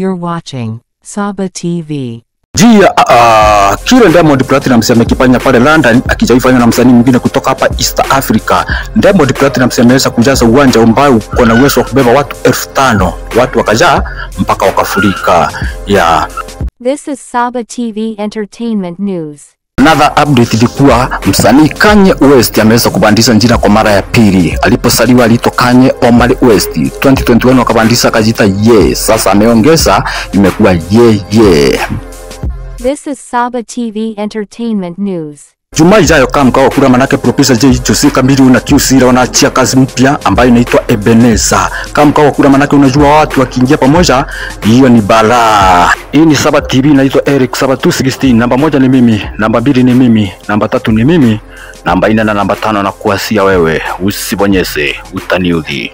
You're watching Saba TV. Kile Diamond Platnumz amekifanya pale London akijaifanya na msanii mwingine kutoka hapa East Africa. Diamond Platnumz ameweza kujaza uwanja ambao uko na uwezo wa kubeba watu 5,000. Watu wakajaa mpaka wakafurika. This is Saba TV Entertainment News. Another update ilikuwa msanii Kanye West ameweza kubandisha jina kwa mara ya pili. Aliposaliwa alito Kanye Omar West. 2021 wakabandisha akajita Ye. Sasa ameongeza imekuwa Ye. This is Saba TV Entertainment News. Juma ijayo kama kwa kura manake Professor Jay Jose Kamili na QC wanaachia kazi mpya ambayo inaitwa Ebenezer. Kama kwa kura manake unajua watu wakiingia pamoja hiyo ni balaa. Hii ni Saba TV, inaitwa Eric Saba 216. Namba 1 ni mimi, namba 2 ni mimi, namba 3 ni mimi, namba 4 na namba 5 na kuasia wewe. Usibonyeze utaniudhi.